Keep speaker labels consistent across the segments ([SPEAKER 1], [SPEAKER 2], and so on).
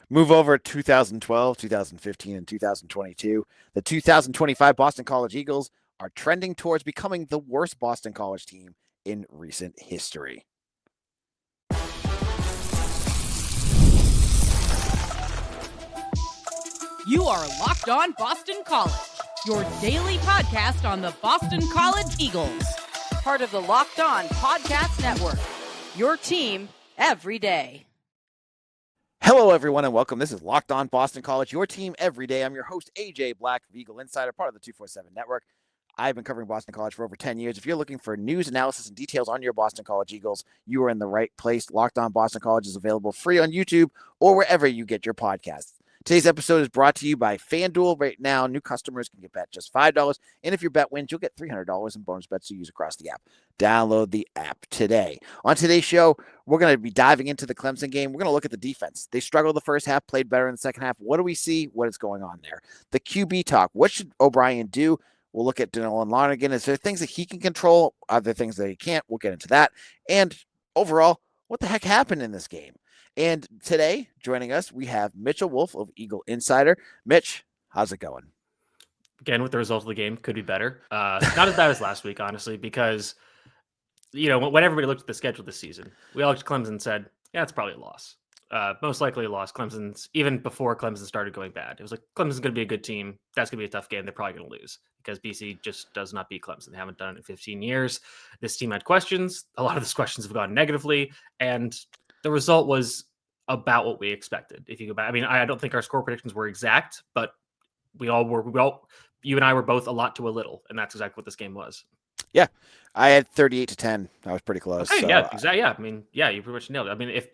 [SPEAKER 1] Move over 2012, 2015, and 2022. The 2025 Boston College Eagles are trending towards becoming the worst Boston College team in recent history.
[SPEAKER 2] You are Locked On Boston College, your daily podcast on the Boston College Eagles. Part of the Locked On Podcast Network, your team every day.
[SPEAKER 1] Hello, everyone, and welcome. This is Locked On Boston College, your team every day. I'm your host, AJ Black, Eagle Insider, part of the 247 Network. I've been covering Boston College for over 10 years. If you're looking for news, analysis, and details on your Boston College Eagles, you are in the right place. Locked On Boston College is available free on YouTube or wherever you get your podcasts. Today's episode is brought to you by FanDuel. Right now, new customers can get bet just $5. And if your bet wins, you'll get $300 in bonus bets to use across the app. Download the app today. On today's show, we're going to be diving into the Clemson game. We're going to look at the defense. They struggled the first half, played better in the second half. What do we see? What is going on there? The QB talk. What should O'Brien do? We'll look at Dylan Lonergan. Is there things that he can control? Are there things that he can't? We'll get into that. And overall, what the heck happened in this game? And today, joining us, we have Mitchell Wolf of Eagle Insider. Mitch, how's it going?
[SPEAKER 3] Again, with the result of the game, could be better. Not as bad as last week, honestly, because, when everybody looked at the schedule this season, we all looked at Clemson and said, yeah, it's probably a loss. Most likely a loss. Clemson's, even before Clemson started going bad, it was like, Clemson's going to be a good team. That's going to be a tough game. They're probably going to lose because BC just does not beat Clemson. They haven't done it in 15 years. This team had questions. A lot of those questions have gone negatively, and the result was about what we expected. If you go back, I don't think our score predictions were exact, but you and I were both a lot to a little, and that's exactly what this game was.
[SPEAKER 1] Yeah, I had 38-10. That was pretty close.
[SPEAKER 3] Okay,
[SPEAKER 1] so,
[SPEAKER 3] yeah, exactly. Yeah, you pretty much nailed it.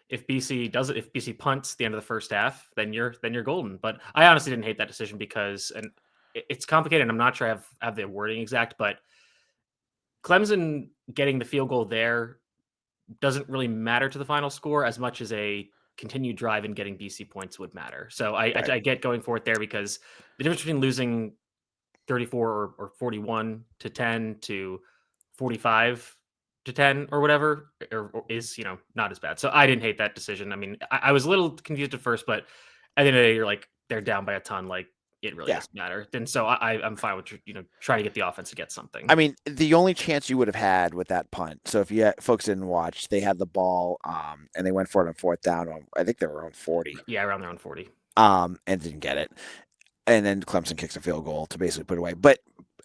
[SPEAKER 3] If BC does it, if BC punts the end of the first half, then you're golden. But I honestly didn't hate that decision because, and it's complicated. And I'm not sure I have the wording exact, but Clemson getting the field goal there doesn't really matter to the final score as much as a continued drive and getting BC points would matter. So I get going for it there because the difference between losing 34 or 41-10 to 45-10 or whatever or is, not as bad. So I didn't hate that decision. I was a little confused at first, but at the end of the day, you're like, they're down by a ton. Like, it really doesn't matter. And so I'm fine with, trying to get the offense to get something.
[SPEAKER 1] The only chance you would have had with that punt. So if you folks didn't watch, they had the ball and they went for it on fourth down. I think they were around 40.
[SPEAKER 3] Yeah, around their own 40.
[SPEAKER 1] And didn't get it. And then Clemson kicks a field goal to basically put it away. But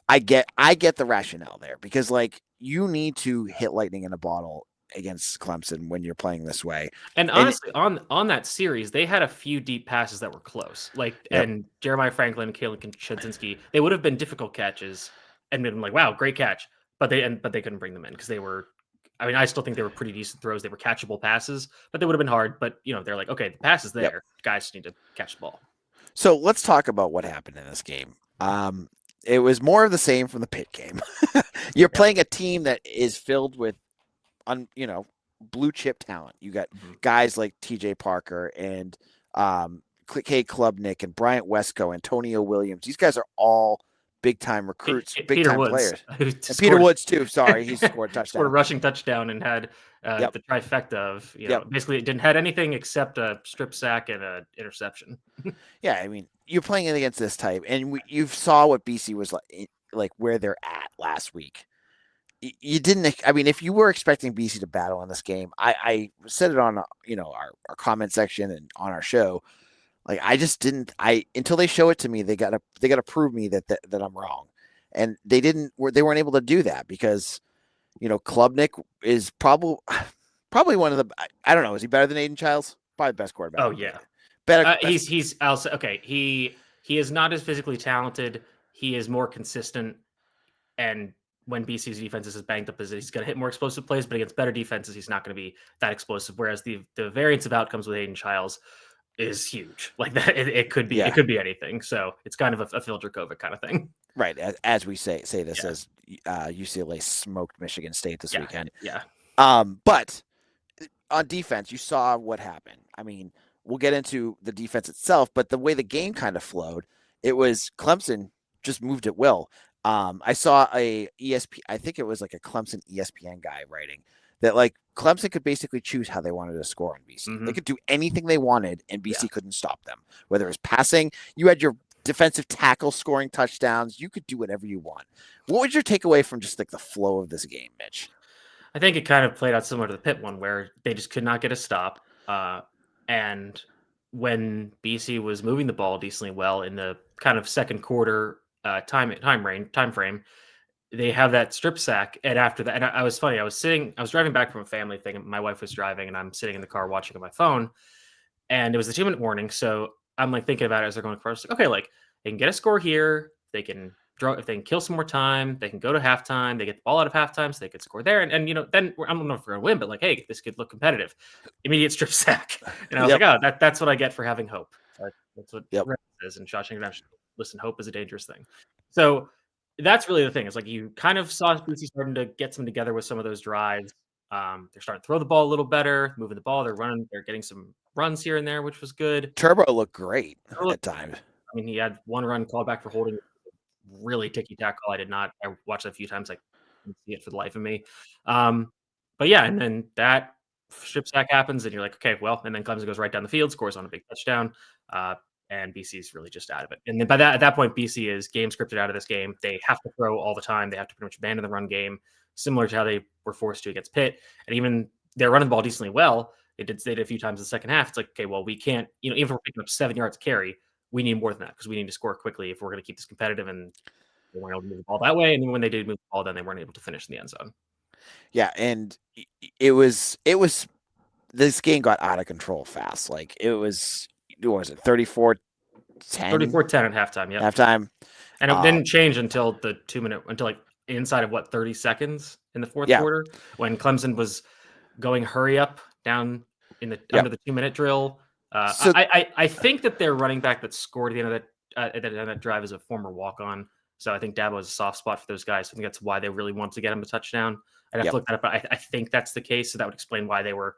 [SPEAKER 1] I get the rationale there because you need to hit lightning in a bottle against Clemson when you're playing this way.
[SPEAKER 3] And honestly, on that series, they had a few deep passes that were close. And Jeremiah Franklin, Kalen Chudzinski, they would have been difficult catches and been like, wow, great catch. But they couldn't bring them in because they were, I still think they were pretty decent throws. They were catchable passes, but they would have been hard. But they're like, okay, the pass is there. Yep. Guys need to catch the ball.
[SPEAKER 1] So let's talk about what happened in this game. It was more of the same from the Pitt game. You're playing a team that is filled with blue chip talent. You got guys like TJ Parker and K. Klubnik and Bryant Wesco, Antonio Williams. These guys are all big time recruits, big time players. And Peter Woods too. Sorry, he scored a touchdown.
[SPEAKER 3] Scored a rushing touchdown and had the trifecta of basically it didn't had anything except a strip sack and an interception.
[SPEAKER 1] Yeah, you're playing against this type, and you saw what BC was like where they're at last week. You didn't. If you were expecting BC to battle in this game, I said it on our comment section and on our show. I just didn't. Until they show it to me, they gotta prove me that I'm wrong, and they didn't. They weren't able to do that because Klubnik is probably one of the. I don't know. Is he better than Aiden Childs? Probably the best quarterback.
[SPEAKER 3] Oh yeah,
[SPEAKER 1] better.
[SPEAKER 3] He's also okay. He is not as physically talented. He is more consistent, and when BC's defense is as banged up as he's going to hit more explosive plays, but against better defenses, he's not going to be that explosive. Whereas the variance of outcomes with Aiden Childs is huge. Like that, it could be anything. So it's kind of a Phil Dracovic kind of thing.
[SPEAKER 1] Right. As we say this as UCLA smoked Michigan State this weekend.
[SPEAKER 3] Yeah.
[SPEAKER 1] But on defense, you saw what happened. We'll get into the defense itself, but the way the game kind of flowed, it was Clemson just moved at will. I saw a ESP, I think it was like a Clemson ESPN guy writing that like Clemson could basically choose how they wanted to score on BC.
[SPEAKER 3] Mm-hmm.
[SPEAKER 1] They could do anything they wanted, and BC
[SPEAKER 3] Yeah.
[SPEAKER 1] couldn't stop them. Whether it was passing, you had your defensive tackle scoring touchdowns. You could do whatever you want. What was your takeaway from just like the flow of this game, Mitch?
[SPEAKER 3] I think it kind of played out similar to the Pitt one, where they just could not get a stop. And when BC was moving the ball decently well in the kind of second quarter time frame, they have that strip sack, and after that, and I was funny. I was driving back from a family thing, and my wife was driving, and I'm sitting in the car watching on my phone, and it was the 2-minute warning. So I'm like thinking about it as they're going across. Like, okay, like they can get a score here, they can draw if they can kill some more time, they can go to halftime, they get the ball out of halftime, so they could score there, and then I don't know if we're gonna win, but like, hey, this could look competitive. Immediate strip sack, and I was like, oh, that's what I get for having hope. That's what it is. And Shawshank Redemption. Listen, hope is a dangerous thing. So that's really the thing. Is like you kind of saw BC starting to get some together with some of those drives. They're starting to throw the ball a little better, moving the ball. They're getting some runs here and there, which was good.
[SPEAKER 1] Turbo looked great at times.
[SPEAKER 3] I mean, he had one run called back for holding, really ticky tackle. I watched it a few times. I couldn't see it for the life of me. But yeah, and then that strip sack happens, and you're like, okay, well, and then Clemson goes right down the field, scores on a big touchdown. And BC's really just out of it. And then at that point, BC is game scripted out of this game. They have to throw all the time. They have to pretty much abandon the run game, similar to how they were forced to against Pitt. And even they're running the ball decently well. They did a few times in the second half. It's like, okay, well, we can't, even if we're picking up 7 yards carry, we need more than that because we need to score quickly if we're going to keep this competitive. And they weren't able to move the ball that way. And then when they did move the ball, then they weren't able to finish in the end zone.
[SPEAKER 1] Yeah, and it was this game got out of control fast. Like it was, what was it, 34-10?
[SPEAKER 3] 34-10 at halftime, yeah.
[SPEAKER 1] Halftime.
[SPEAKER 3] And it didn't change until the 2 minute, until like inside of 30 seconds in the fourth quarter, when Clemson was going hurry up down in the under the 2 minute drill. I think that their running back that scored at the end of that drive is a former walk on. So I think Dabo is a soft spot for those guys. I think that's why they really wanted to get him a touchdown. I'd have to look that up, but I think that's the case. So that would explain why they were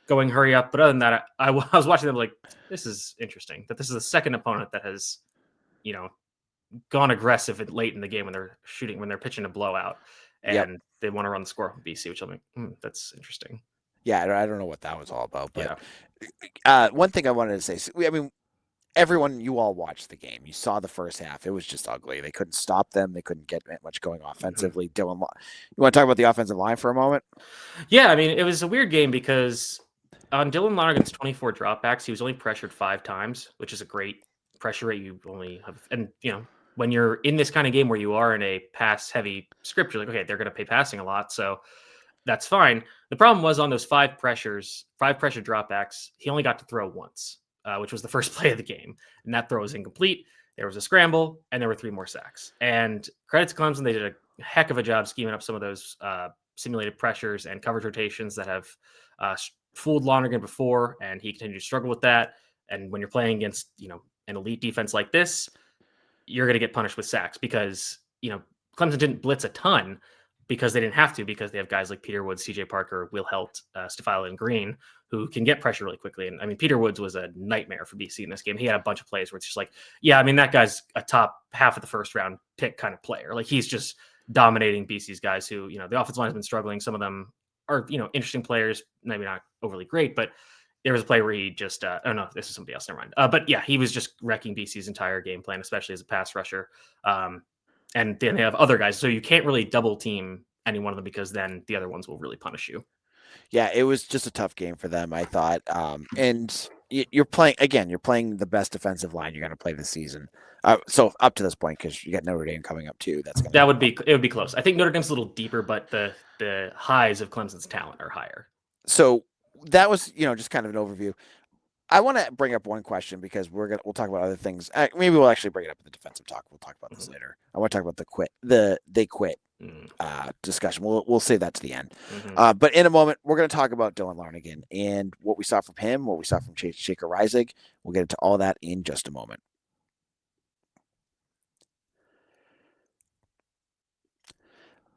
[SPEAKER 3] going hurry up. But other than that, I was watching them like, this is interesting that this is the second opponent that has, gone aggressive late in the game when they're pitching a blowout, and they want to run the score from BC, which I'm like, that's interesting.
[SPEAKER 1] Yeah, I don't know what that was all about. But one thing I wanted to say, I mean, everyone, you all watched the game. You saw the first half. It was just ugly. They couldn't stop them. They couldn't get much going offensively.
[SPEAKER 3] Mm-hmm.
[SPEAKER 1] Dylan, you want to talk about the offensive line for a moment?
[SPEAKER 3] Yeah, I mean, it was a weird game because on Dylan Lonergan's 24 dropbacks, he was only pressured 5 times, which is a great pressure rate. You only have, and when you're in this kind of game where you are in a pass-heavy script, you're like, okay, they're going to pay passing a lot, so that's fine. The problem was on those 5 pressure dropbacks, he only got to throw once, which was the first play of the game, and that throw was incomplete. There was a scramble, and there were 3 more sacks. And credit to Clemson, they did a heck of a job scheming up some of those simulated pressures and coverage rotations that have fooled Lonergan before, and he continued to struggle with that. And when you're playing against an elite defense like this, you're going to get punished with sacks because Clemson didn't blitz a ton because they didn't have to, because they have guys like Peter Woods, CJ Parker, Will Helt, Stefila, and Green who can get pressure really quickly. And I mean, Peter Woods was a nightmare for BC in this game. He had a bunch of plays where it's just like, yeah, I mean, that guy's a top half of the first round pick kind of player. Like he's just dominating BC's guys who, the offensive line has been struggling. Some of them are, interesting players, maybe not overly great, but there was a play where he just, oh no, this is somebody else, never mind. But yeah, he was just wrecking BC's entire game plan, especially as a pass rusher. And then they have other guys. So you can't really double team any one of them because then the other ones will really punish you.
[SPEAKER 1] Yeah, it was just a tough game for them, I thought. And you're playing the best defensive line you're going to play this season. So up to this point, because you got Notre Dame coming up too. It would
[SPEAKER 3] be close. I think Notre Dame's a little deeper, but the highs of Clemson's talent are higher.
[SPEAKER 1] So that was, just kind of an overview. I want to bring up one question because we'll talk about other things. Maybe we'll actually bring it up in the defensive talk. We'll talk about this later. I want to talk about they quit discussion. We'll save that to the end. But in a moment, we're going to talk about Dylan Lonergan and what we saw from him, what we saw from Shaker Reisig. We'll get into all that in just a moment.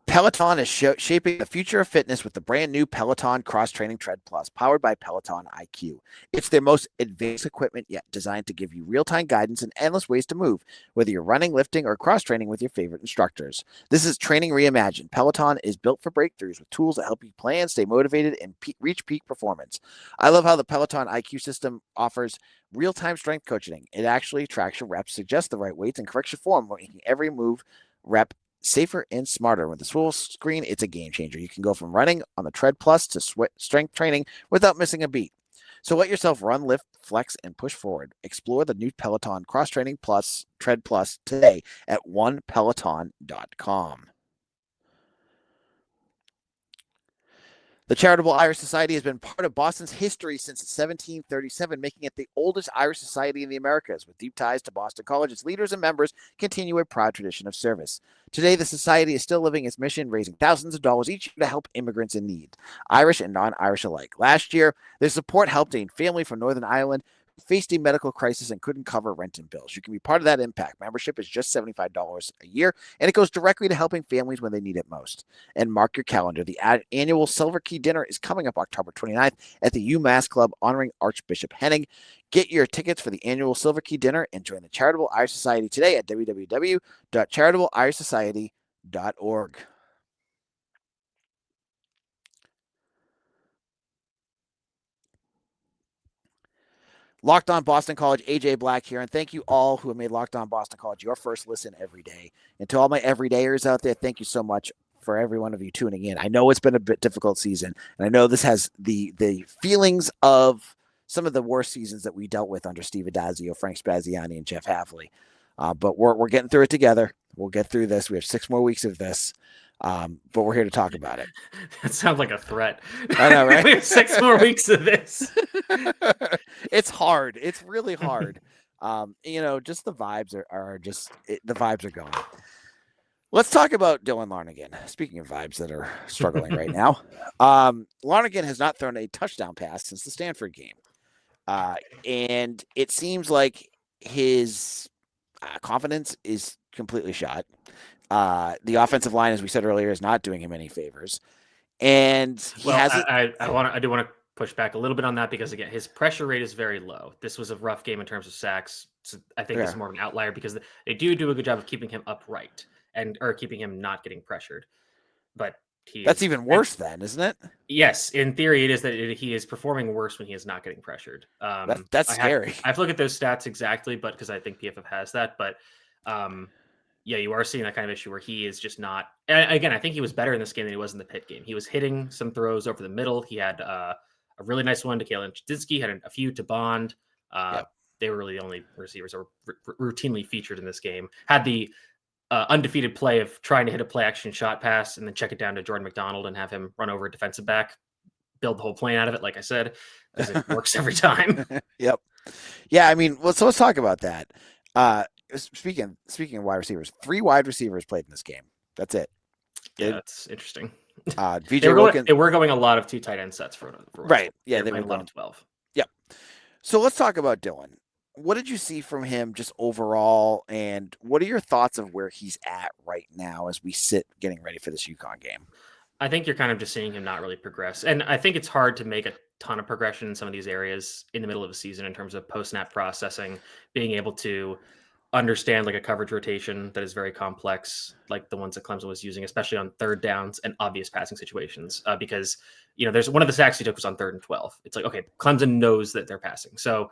[SPEAKER 1] Peloton is shaping the future of fitness with the brand new Peloton Cross Training Tread Plus, powered by Peloton IQ. It's their most advanced equipment yet, designed to give you real-time guidance and endless ways to move, whether you're running, lifting, or cross-training with your favorite instructors. This is training reimagined. Peloton is built for breakthroughs with tools that help you plan, stay motivated, and reach peak performance. I love how the Peloton IQ system offers real-time strength coaching. It actually tracks your reps, suggests the right weights, and corrects your form, making every move rep safer and smarter. With the full screen, it's a game changer. You can go from running on the Tread Plus to strength training without missing a beat. So let yourself run, lift, flex, and push forward. Explore the new Peloton Cross Training Plus Tread Plus today at onepeloton.com. The Charitable Irish Society has been part of Boston's history since 1737, making it the oldest Irish society in the Americas. With deep ties to Boston College, its leaders and members continue a proud tradition of service. Today, the society is still living its mission, raising thousands of dollars each year to help immigrants in need, Irish and non-Irish alike. Last year, their support helped a family from Northern Ireland who faced a medical crisis and couldn't cover rent and bills. You can be part of that impact. Membership is just $75 a year, and it goes directly to helping families when they need it most. And mark your calendar. The annual Silver Key Dinner is coming up October 29th at the UMass Club honoring Archbishop Henning. Get your tickets for the annual Silver Key Dinner and join the Charitable Irish Society today at www.charitableirishsociety.org. Locked On Boston College, AJ Black here, and thank you all who have made Locked On Boston College your first listen every day. And to all my everydayers out there, thank you so much for every one of you tuning in. I know it's been a bit difficult season, and I know this has the feelings of some of the worst seasons that we dealt with under Steve Addazio, Frank Spaziani, and Jeff Havley. But we're getting through it together. We'll get through this. We have 6 more weeks of this. But we're here to talk about it.
[SPEAKER 3] That sounds like a threat.
[SPEAKER 1] I know, right?
[SPEAKER 3] We have 6 more weeks of this.
[SPEAKER 1] It's hard. It's really hard. Just the vibes are the vibes are going. Let's talk about Dylan Lonergan. Speaking of vibes that are struggling right now, Lonergan has not thrown a touchdown pass since the Stanford game. And it seems like his confidence is completely shot. The offensive line, as we said earlier, is not doing him any favors. And he hasn't.
[SPEAKER 3] I do want to push back a little bit on that because, again, his pressure rate is very low. This was a rough game in terms of sacks. So I think it's more of an outlier because they do a good job of keeping him upright or keeping him not getting pressured. But
[SPEAKER 1] that's even worse then, isn't it?
[SPEAKER 3] Yes. In theory, it is that he is performing worse when he is not getting pressured.
[SPEAKER 1] That's scary.
[SPEAKER 3] I have to look at those stats exactly, but because I think PFF has that. But yeah, you are seeing that kind of issue where he is just not. And again, I think he was better in this game than he was in the Pitt game. He was hitting some throws over the middle. He had a really nice one to Kalen Chudzinski, had a few to Bond. They were really the only receivers that were routinely featured in this game. Had the undefeated play of trying to hit a play action shot pass and then check it down to Jordan McDonald and have him run over a defensive back, build the whole plane out of it, like I said, because it works every time.
[SPEAKER 1] Yep. Yeah, I mean, so let's talk about that. Speaking of wide receivers, 3 wide receivers played in this game. That's it.
[SPEAKER 3] Yeah, that's interesting.
[SPEAKER 1] VJ Wilkins.
[SPEAKER 3] They were going a lot of 2 tight end sets for
[SPEAKER 1] right. Yeah,
[SPEAKER 3] they were 11-12.
[SPEAKER 1] Yep. So let's talk about Dylan. What did you see from him just overall, and what are your thoughts of where he's at right now as we sit getting ready for this UConn game?
[SPEAKER 3] I think you're kind of just seeing him not really progress. And I think it's hard to make a ton of progression in some of these areas in the middle of a season in terms of post-snap processing, being able to understand like a coverage rotation that is very complex, like the ones that Clemson was using, especially on 3rd downs and obvious passing situations. Because, there's one of the sacks he took was on 3rd and 12. It's like, okay, Clemson knows that they're passing. So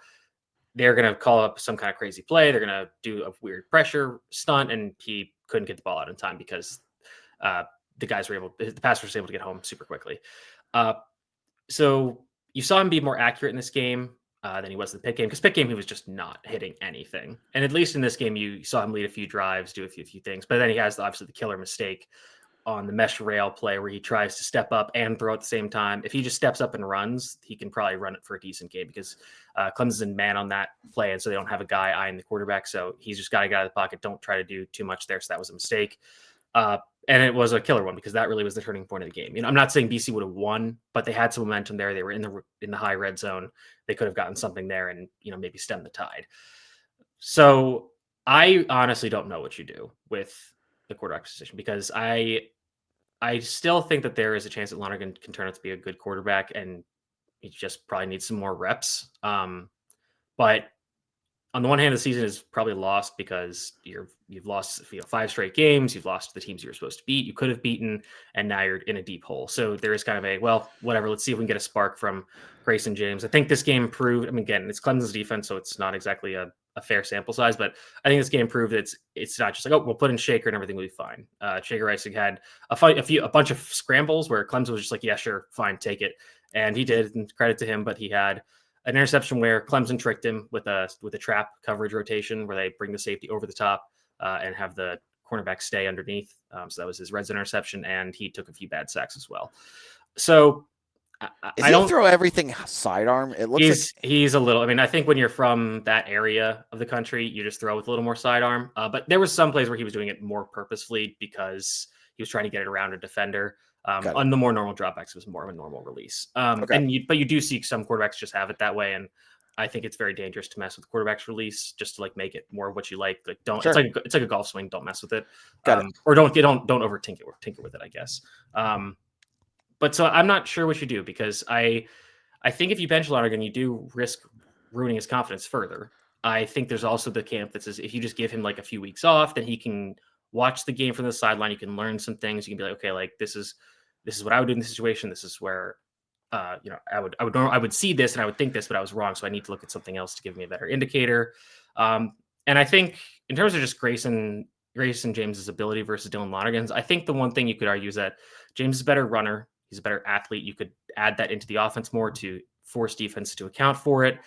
[SPEAKER 3] they're going to call up some kind of crazy play. They're going to do a weird pressure stunt, and he couldn't get the ball out in time because the passers were able to get home super quickly. So you saw him be more accurate in this game than he was in the Pitt game, because Pitt game he was just not hitting anything. And at least in this game, you saw him lead a few drives, do a few things. But then he has obviously the killer mistake on the mesh rail play where he tries to step up and throw at the same time. If he just steps up and runs, he can probably run it for a decent game because Clemson's in man on that play, and so they don't have a guy eyeing the quarterback. So he's just got to get out of the pocket. Don't try to do too much there. So that was a mistake. And it was a killer one because that really was the turning point of the game. I'm not saying BC would have won, but they had some momentum there. They were in the high red zone. They could have gotten something there and maybe stem the tide. So I honestly don't know what you do with the quarterback position because I I still think that there is a chance that Lonergan can turn out to be a good quarterback, and he just probably needs some more reps. But on the one hand, the season is probably lost because you've lost 5 straight games. You've lost to the teams you were supposed to beat. You could have beaten, and now you're in a deep hole. So there is kind of a whatever. Let's see if we can get a spark from Grayson James. I think this game proved. I mean, again, it's Clemson's defense, so it's not exactly a fair sample size, but I think this game proved that it's not just like, we'll put in Shaker and everything will be fine. Shaker Isaac had a bunch of scrambles where Clemson was just like, yeah, sure, fine, take it, and he did. And credit to him, but he had an interception where Clemson tricked him with a trap coverage rotation where they bring the safety over the top and have the cornerback stay underneath. So that was his red zone interception, and he took a few bad sacks as well. So
[SPEAKER 1] I don't throw everything sidearm. It looks
[SPEAKER 3] he's a little. I mean, I think when you're from that area of the country, you just throw with a little more sidearm. But there was some plays where he was doing it more purposefully because he was trying to get it around a defender. On the more normal dropbacks, it was more of a normal release. But you do see some quarterbacks just have it that way, and I think it's very dangerous to mess with quarterback's release just to like make it more of what you like. Like don't. Sure. It's like a golf swing. Don't mess with it. Or don't over tinker with it, I guess. But so I'm not sure what you do because I think if you bench Lonergan, you do risk ruining his confidence further. I think there's also the camp that says if you just give him like a few weeks off, then he can watch the game from the sideline. You can learn some things. You can be like, okay, like this is what I would do in this situation. This is where I would see this and I would think this, but I was wrong. So I need to look at something else to give me a better indicator. And I think in terms of just Grayson James's ability versus Dylan Lonergan's, I think the one thing you could argue is that James is a better runner. He's a better athlete. You could add that into the offense more to force defense to account for it.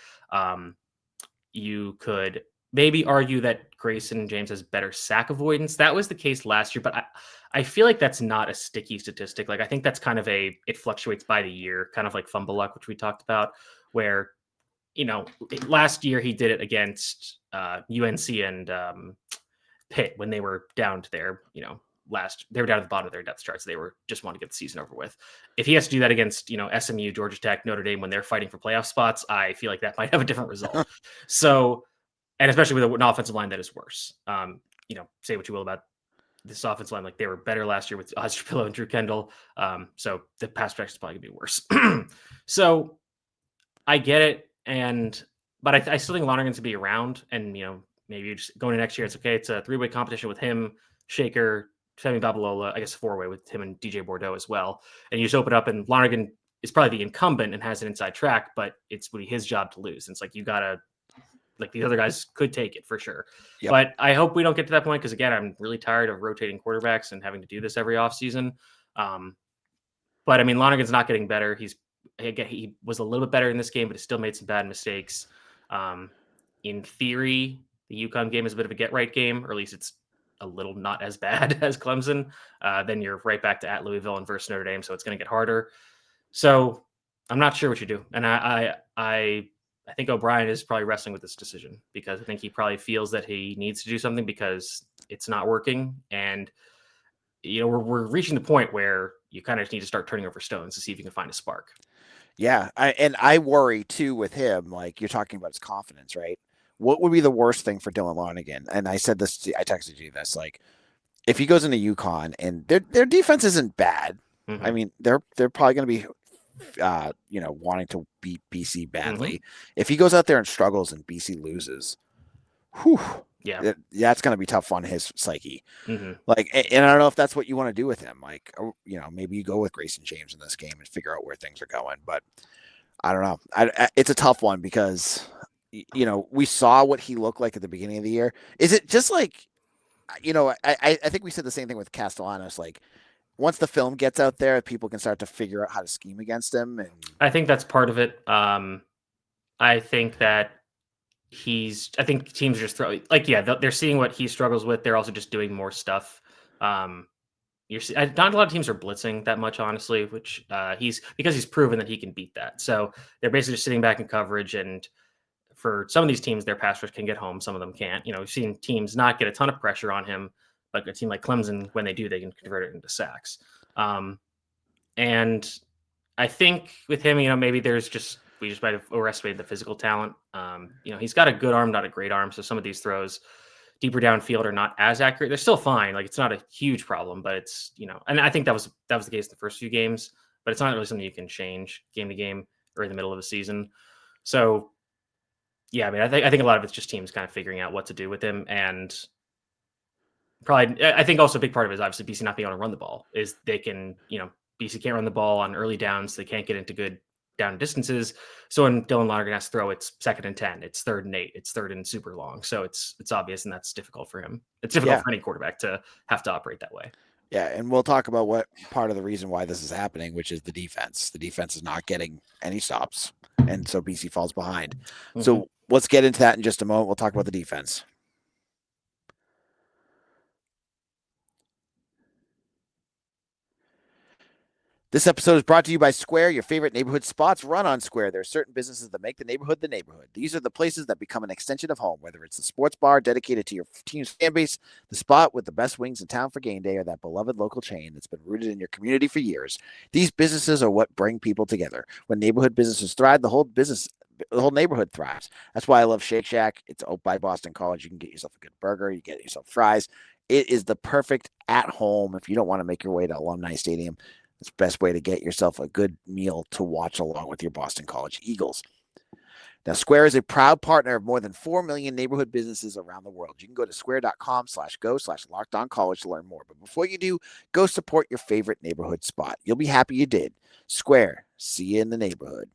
[SPEAKER 3] You could maybe argue that Grayson James has better sack avoidance. That was the case last year, but I feel like that's not a sticky statistic. Like I think that's kind of it fluctuates by the year, kind of like fumble luck, which we talked about, where, last year he did it against UNC and Pitt when they were down to their, they were down at the bottom of their depth charts. They were just want to get the season over with. If he has to do that against, SMU, Georgia Tech, Notre Dame, when they're fighting for playoff spots, I feel like that might have a different result. So, and especially with an offensive line that is worse. Say what you will about this offensive line. Like they were better last year with Oscar Pillow and Drew Kendall. So the pass protection is probably gonna be worse. So I get it. But I still think Lonergan's to be around and, maybe just going to next year, it's okay. It's a 3-way competition with him, Shaker, Sammy Babalola, I guess 4-way with him and DJ Bordeaux as well. And you just open up and Lonergan is probably the incumbent and has an inside track, but it's really his job to lose. And it's like, you gotta, like these other guys could take it for sure. Yep. But I hope we don't get to that point. Cause again, I'm really tired of rotating quarterbacks and having to do this every offseason. But I mean, Lonergan's not getting better. He was a little bit better in this game, but he still made some bad mistakes. In theory, the UConn game is a bit of a get right game, or at least it's a little not as bad as Clemson. Then you're right back to at Louisville and versus Notre Dame. So it's going to get harder. So I'm not sure what you do. And I think O'Brien is probably wrestling with this decision because I think he probably feels that he needs to do something because it's not working. And, we're reaching the point where you kind of need to start turning over stones to see if you can find a spark.
[SPEAKER 1] Yeah. I worry too with him. Like you're talking about his confidence, right? What would be the worst thing for Dylan Lonergan? And I said this, I texted you this, like if he goes into UConn and their defense isn't bad. Mm-hmm. I mean, they're probably going to be, wanting to beat BC badly. Mm-hmm. If he goes out there and struggles and BC loses, that's going to be tough on his psyche. Mm-hmm. Like, and I don't know if that's what you want to do with him. Like, maybe you go with Grayson James in this game and figure out where things are going. But I don't know. It's a tough one because, we saw what he looked like at the beginning of the year. Is it just like, I think we said the same thing with Castellanos. Like, once the film gets out there, people can start to figure out how to scheme against him. And
[SPEAKER 3] I think that's part of it. I think that I think teams are just throwing, they're seeing what he struggles with. They're also just doing more stuff. Not a lot of teams are blitzing that much, honestly, which because he's proven that he can beat that. So they're basically just sitting back in coverage. And for some of these teams, their pass rush can get home. Some of them can't. We've seen teams not get a ton of pressure on him, but a team like Clemson, when they do, they can convert it into sacks. And I think with him, maybe we just might have overestimated the physical talent. He's got a good arm, not a great arm. So some of these throws deeper downfield are not as accurate. They're still fine. Like, it's not a huge problem, but it's, and I think that was the case the first few games, but it's not really something you can change game to game or in the middle of a season. So yeah, I mean, I think a lot of it's just teams kind of figuring out what to do with him. And probably, I think also a big part of it is obviously BC not being able to run the ball. Is they can, BC can't run the ball on early downs. They can't get into good down distances. So when Dylan Lonergan has to throw, it's 2nd and 10, it's 3rd and 8, it's 3rd and super long. So it's obvious, and that's difficult for him. It's difficult for any quarterback to have to operate that way.
[SPEAKER 1] Yeah, and we'll talk about what part of the reason why this is happening, which is the defense. The defense is not getting any stops, and so BC falls behind. Mm-hmm. So let's get into that in just a moment. We'll talk about the defense. This episode is brought to you by Square, your favorite neighborhood spots run on Square. There are certain businesses that make the neighborhood the neighborhood. These are the places that become an extension of home, whether it's a sports bar dedicated to your team's fan base, the spot with the best wings in town for game day, or that beloved local chain that's been rooted in your community for years. These businesses are what bring people together. When neighborhood businesses thrive, the whole neighborhood thrives. That's why I love Shake Shack. It's owned by Boston College. You can get yourself a good burger. You get yourself fries. It is the perfect at home if you don't want to make your way to Alumni Stadium. It's the best way to get yourself a good meal to watch along with your Boston College Eagles. Now, Square is a proud partner of more than 4 million neighborhood businesses around the world. You can go to square.com/go/lockedoncollege to learn more. But before you do, go support your favorite neighborhood spot. You'll be happy you did. Square, see you in the neighborhood.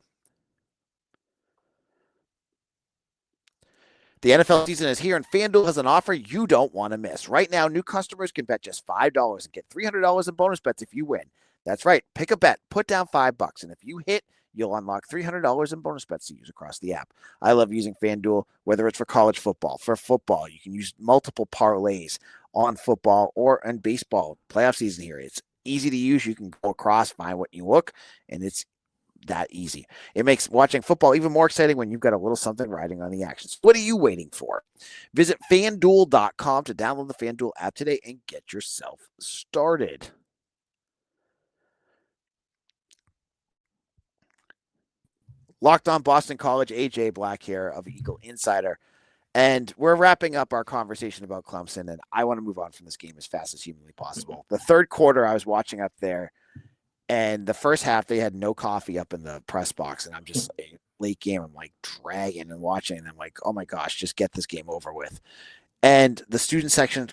[SPEAKER 1] The NFL season is here, and FanDuel has an offer you don't want to miss. Right now, new customers can bet just $5 and get $300 in bonus bets if you win. That's right. Pick a bet, put down $5, and if you hit, you'll unlock $300 in bonus bets to use across the app. I love using FanDuel, whether it's for college football. For football, you can use multiple parlays on football or on baseball. Playoff season here. It's easy to use. You can go across, find what you look, and it's that easy. It makes watching football even more exciting when you've got a little something riding on the action. So what are you waiting for? Visit FanDuel.com to download the FanDuel app today and get yourself started. Locked on Boston College, AJ Black here of Eagle Insider. And we're wrapping up our conversation about Clemson, and I want to move on from this game as fast as humanly possible. The third quarter I was watching up there, and the first half they had no coffee up in the press box, and I'm just late game. I'm like dragging and watching, and I'm like, oh my gosh, just get this game over with. And the student section,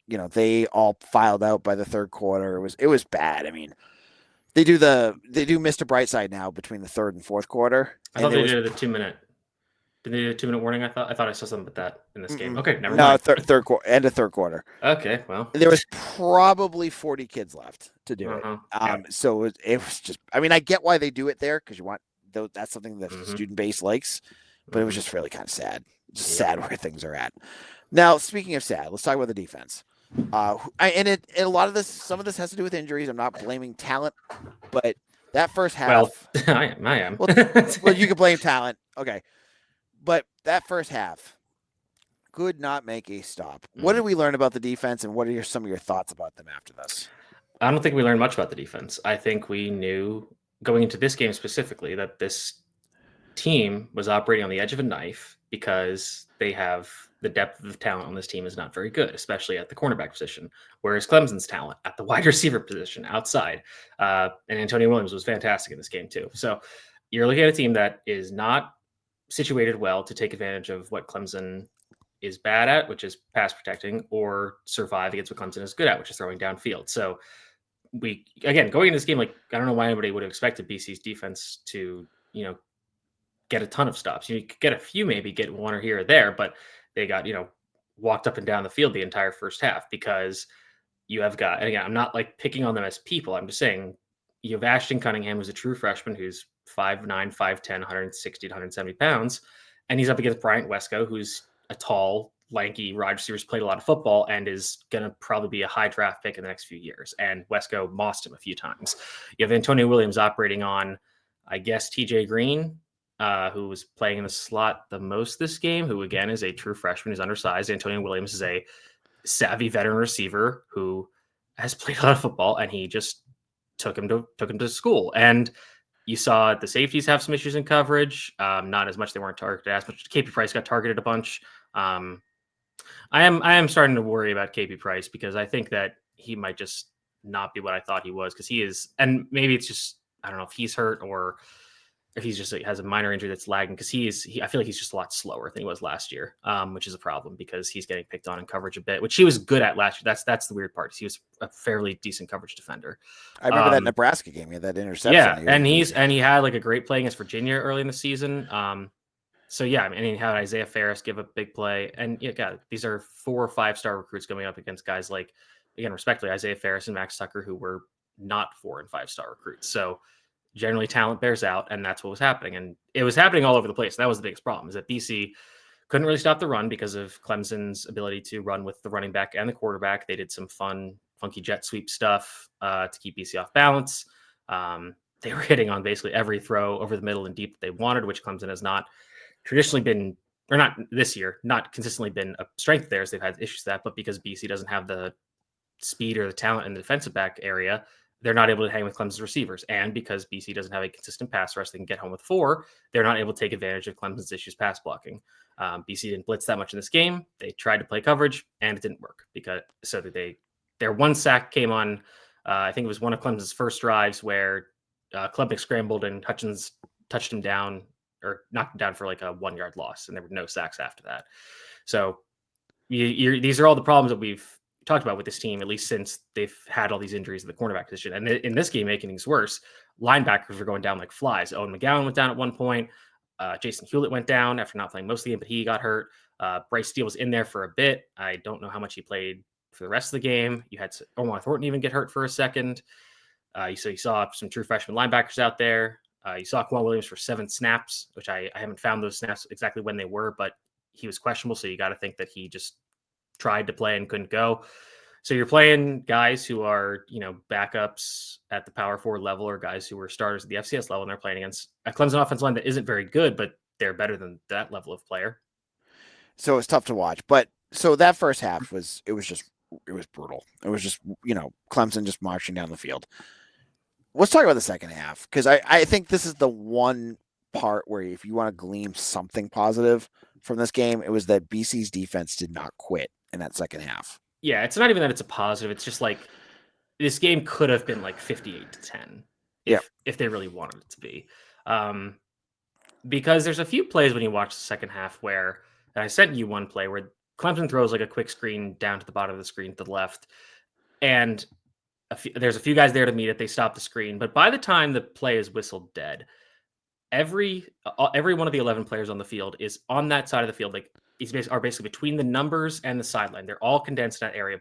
[SPEAKER 1] they all filed out by the third quarter. It was bad. I mean, They do Mr. Brightside now between the third and fourth quarter.
[SPEAKER 3] I thought they did the 2-minute. Did they do a 2-minute warning? I thought I saw something about that in this game. Okay, never mind.
[SPEAKER 1] No, end of third quarter.
[SPEAKER 3] Okay, well,
[SPEAKER 1] there was probably 40 kids left to do it. So it was just. I mean, I get why they do it there because you want that's something that the student base likes, but it was just really kind of sad. Just sad where things are at. Now, speaking of sad, let's talk about the defense. And a lot of this, some of this has to do with injuries. I'm not blaming talent, but that first half.
[SPEAKER 3] Well, I am.
[SPEAKER 1] Well, you can blame talent. Okay. But that first half could not make a stop. What did we learn about the defense, and what are some of your thoughts about them after this?
[SPEAKER 3] I don't think we learned much about the defense. I think we knew going into this game specifically that this team was operating on the edge of a knife because they have the depth of talent on this team is not very good, especially at the cornerback position, whereas Clemson's talent at the wide receiver position outside, and Antonio Williams was fantastic in this game too. So you're looking at a team that is not situated well to take advantage of what Clemson is bad at, which is pass protecting, or survive against what Clemson is good at, which is throwing downfield. So we, again, going into this game, like, I don't know why anybody would have expected BC's defense to, get a ton of stops. You could get a few, maybe get one or here or there, but they got, walked up and down the field the entire first half because you have got, and again, I'm not like picking on them as people. I'm just saying you have Ashton Cunningham, who's a true freshman, who's 5'9", 5'10", 160 to 170 pounds. And he's up against Bryant Wesco, who's a tall, lanky wide receiver, who's played a lot of football and is going to probably be a high draft pick in the next few years. And Wesco mossed him a few times. You have Antonio Williams operating on, I guess, TJ Green, who was playing in the slot the most this game, who again is a true freshman, who's undersized. Antonio Williams is a savvy veteran receiver who has played a lot of football, and he just took him to school. And you saw the safeties have some issues in coverage, not as much. They weren't targeted as much. KP Price got targeted a bunch. I am starting to worry about KP Price because I think that he might just not be what I thought he was, because he is, and maybe it's just, I don't know if he's hurt or if he's just has a minor injury that's lagging, because I feel like he's just a lot slower than he was last year, which is a problem because he's getting picked on in coverage a bit, which he was good at last year. That's the weird part. He was a fairly decent coverage defender.
[SPEAKER 1] I remember that Nebraska game. He had that interception.
[SPEAKER 3] Yeah, he had like a great play against Virginia early in the season. So yeah, I mean, he had Isaiah Ferris give a big play, and yeah, God, these are 4 or 5-star recruits going up against guys like, again, respectively, Isaiah Ferris and Max Tucker, who were not 4 and 5-star recruits. So generally, talent bears out, and that's what was happening, and it was happening all over the place. That was the biggest problem: is that BC couldn't really stop the run because of Clemson's ability to run with the running back and the quarterback. They did some fun, funky jet sweep stuff to keep BC off balance. They were hitting on basically every throw over the middle and deep that they wanted, which Clemson has not traditionally been, or not this year, not consistently been a strength of theirs. They've had issues with that, but because BC doesn't have the speed or the talent in the defensive back area, they're not able to hang with Clemson's receivers. And because BC doesn't have a consistent pass rush they can get home with 4, they're not able to take advantage of Clemson's issues pass blocking. BC didn't blitz that much in this game. They tried to play coverage, and it didn't work their one sack came on, I think it was one of Clemson's first drives where Klubnik scrambled and Hutchins touched him down, or knocked him down for like a 1-yard loss, and there were no sacks after that. So these are all the problems that we've talked about with this team, at least since they've had all these injuries at the cornerback position. And in this game, making things worse, linebackers were going down like flies. Owen McGowan went down at one point. Jason Hewlett went down after not playing most of the game, but he got hurt. Bryce Steele was in there for a bit. I don't know how much he played for the rest of the game. You had Omar Thornton even get hurt for a second. You saw some true freshman linebackers out there. You saw Quan Williams for 7 snaps, which I haven't found those snaps exactly when they were, but he was questionable. So you got to think that he just tried to play and couldn't go. So you're playing guys who are, backups at the power forward level, or guys who were starters at the FCS level, and they're playing against a Clemson offensive line that isn't very good, but they're better than that level of player.
[SPEAKER 1] So it's tough to watch. But so that first half was brutal. It was just, Clemson just marching down the field. Let's talk about the second half, because I think this is the one part where if you want to glean something positive from this game, it was that BC's defense did not quit in that second half.
[SPEAKER 3] Yeah, it's not even that it's a positive. It's just like this game could have been like 58-10 if they really wanted it to be. Because there's a few plays when you watch the second half where, and I sent you one play where Clemson throws like a quick screen down to the bottom of the screen to the left, and there's a few guys there to meet it. They stop the screen, but by the time the play is whistled dead, every one of the 11 players on the field is on that side of the field. Like are basically between the numbers and the sideline. They're all condensed in that area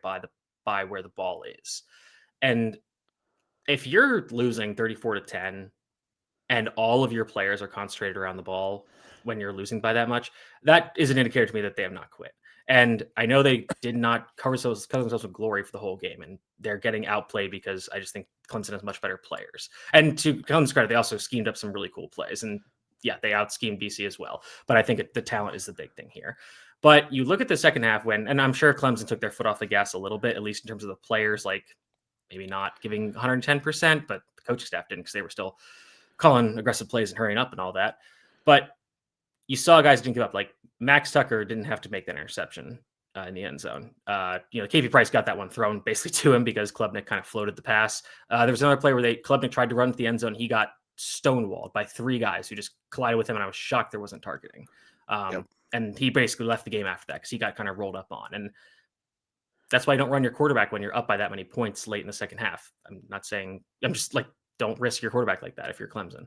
[SPEAKER 3] by where the ball is. And if you're losing 34-10 and all of your players are concentrated around the ball when you're losing by that much, that is an indicator to me that they have not quit. And I know they did not cover themselves with glory for the whole game, and they're getting outplayed because I just think Clemson has much better players. And to Clemson's credit, they also schemed up some really cool plays. And yeah, they out-schemed BC as well. But I think the talent is the big thing here. But you look at the second half and I'm sure Clemson took their foot off the gas a little bit, at least in terms of the players, like maybe not giving 110%, but the coaching staff didn't, because they were still calling aggressive plays and hurrying up and all that. But you saw guys didn't give up. Like Max Tucker didn't have to make that interception in the end zone. KP Price got that one thrown basically to him because Klubnik kind of floated the pass. There was another play where Klubnik tried to run to the end zone. He got stonewalled by 3 guys who just collided with him, and I was shocked there wasn't targeting. And he basically left the game after that because he got kind of rolled up on. And that's why you don't run your quarterback when you're up by that many points late in the second half. I'm just like, don't risk your quarterback like that if you're Clemson.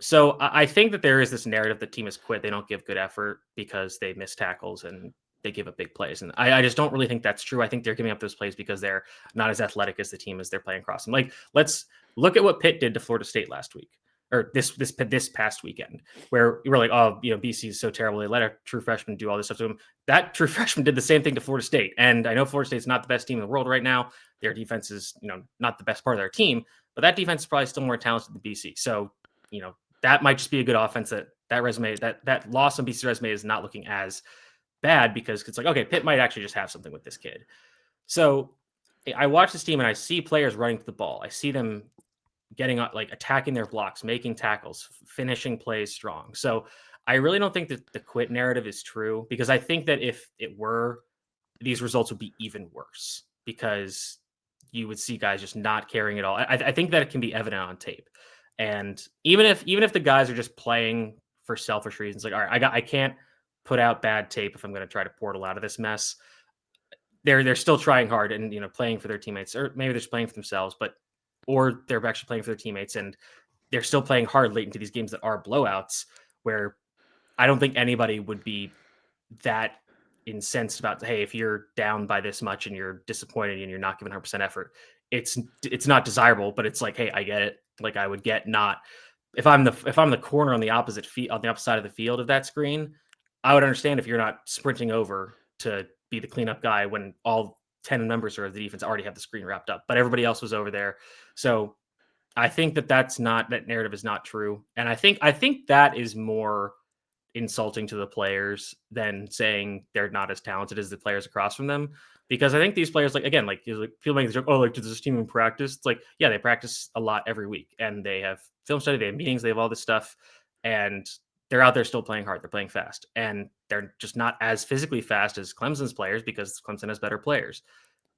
[SPEAKER 3] So I think that there is this narrative that team has quit. They don't give good effort because they miss tackles and they give up big plays. And I just don't really think that's true. I think they're giving up those plays because they're not as athletic as the team as they're playing across them. Like, let's look at what Pitt did to Florida State last week, or this past weekend, where you were like, oh, BC is so terrible. They let a true freshman do all this stuff to them. That true freshman did the same thing to Florida State. And I know Florida State's not the best team in the world right now. Their defense is, not the best part of their team, but that defense is probably still more talented than BC. So, that might just be a good offense. That resume, that loss on BC's resume is not looking as bad, because it's like, okay, Pitt might actually just have something with this kid. So I watch this team and I see players running to the ball. I see them getting like attacking their blocks, making tackles, finishing plays strong. So I really don't think that the quit narrative is true, because I think that if it were, these results would be even worse, because you would see guys just not caring at all. I think that it can be evident on tape. And even if the guys are just playing for selfish reasons, like, all right, I can't put out bad tape if I'm going to try to portal out of this mess. They're still trying hard and playing for their teammates, or maybe they're just playing for themselves, or they're actually playing for their teammates, and they're still playing hard late into these games that are blowouts, where I don't think anybody would be that incensed about, hey, if you're down by this much and you're disappointed and you're not giving 100% effort, it's not desirable. But it's like, hey, I get it. Like, I would get, not if I'm the corner on the opposite side of the field of that screen, I would understand if you're not sprinting over to be the cleanup guy when all 10 members of the defense already have the screen wrapped up, but everybody else was over there. So I think that narrative is not true. And I think that is more insulting to the players than saying they're not as talented as the players across from them. Because I think these players, people make the joke, oh, like, does this team in practice? It's like, yeah, they practice a lot every week, and they have film study, they have meetings, they have all this stuff, and they're out there still playing hard. They're playing fast, and they're just not as physically fast as Clemson's players, because Clemson has better players,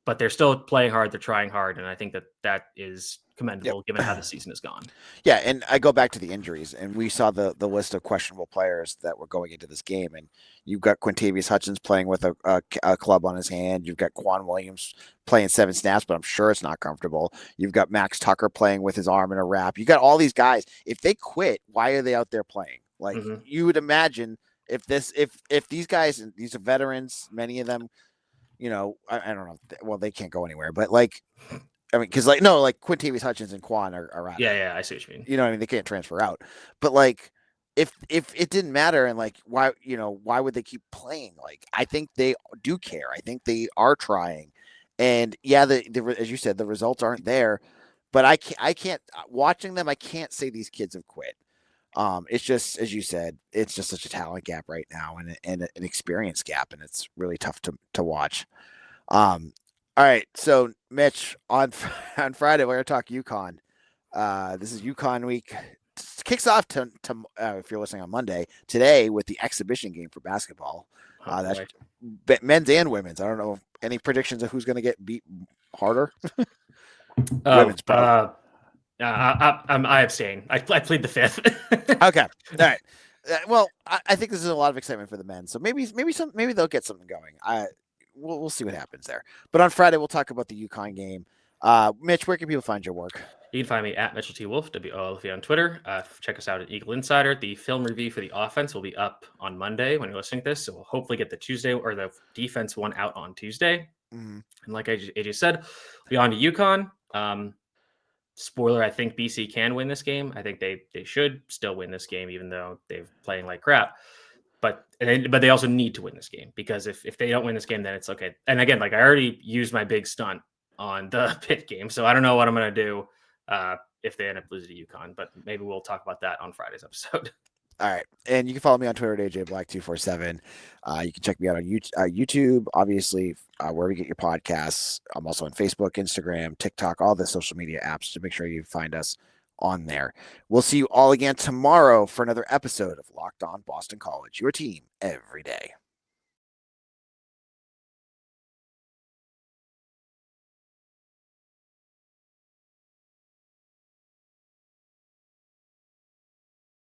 [SPEAKER 3] but they're still playing hard. They're trying hard. And I think that is commendable, given how the season has gone.
[SPEAKER 1] Yeah, and I go back to the injuries, and we saw the list of questionable players that were going into this game, and you've got Quintavious Hutchins playing with a club on his hand. You've got Quan Williams playing 7 snaps, but I'm sure it's not comfortable. You've got Max Tucker playing with his arm in a wrap. You got all these guys. If they quit, why are they out there playing? Like, you would imagine if these guys, these are veterans, many of them, I don't know. Well, they can't go anywhere, but because Quintavious Hutchins and Quan are out.
[SPEAKER 3] Yeah, I see what you mean.
[SPEAKER 1] You know what I mean? They can't transfer out. But if it didn't matter, and why would they keep playing? Like, I think they do care. I think they are trying. And yeah, as you said, the results aren't there. But I can't watching them. I can't say these kids have quit. It's just, as you said, it's just such a talent gap right now, and an experience gap, and it's really tough to watch. All right, so Mitch, on Friday we're gonna talk UConn. This is UConn week. It kicks off to if you're listening on Monday today with the exhibition game for basketball. That's men's and women's. I don't know any predictions of who's going to get beat harder. Women's probably.
[SPEAKER 3] I abstain. I plead the fifth.
[SPEAKER 1] Okay. All right. Well, I think this is a lot of excitement for the men. So maybe they'll get something going. We'll see what happens there. But on Friday, we'll talk about the UConn game. Mitch, where can people find your work?
[SPEAKER 3] You can find me at Mitchell T. Wolf, WOLF on Twitter. Check us out at Eagle Insider. The film review for the offense will be up on Monday when you're listening to this. So we'll hopefully get the Tuesday or the defense one out on Tuesday. Mm-hmm. And like AJ said, we'll be on to UConn. Spoiler, I think BC can win this game. I think they should still win this game, even though they're playing like crap. But they also need to win this game, because if they don't win this game, then it's okay. And again, I already used my big stunt on the Pitt game, so I don't know what I'm going to do if they end up losing to UConn, but maybe we'll talk about that on Friday's episode.
[SPEAKER 1] All right. And you can follow me on Twitter at AJBlack247. You can check me out on YouTube, obviously, wherever you get your podcasts. I'm also on Facebook, Instagram, TikTok, all the social media apps, to make sure you find us on there. We'll see you all again tomorrow for another episode of Locked On Boston College, your team every day.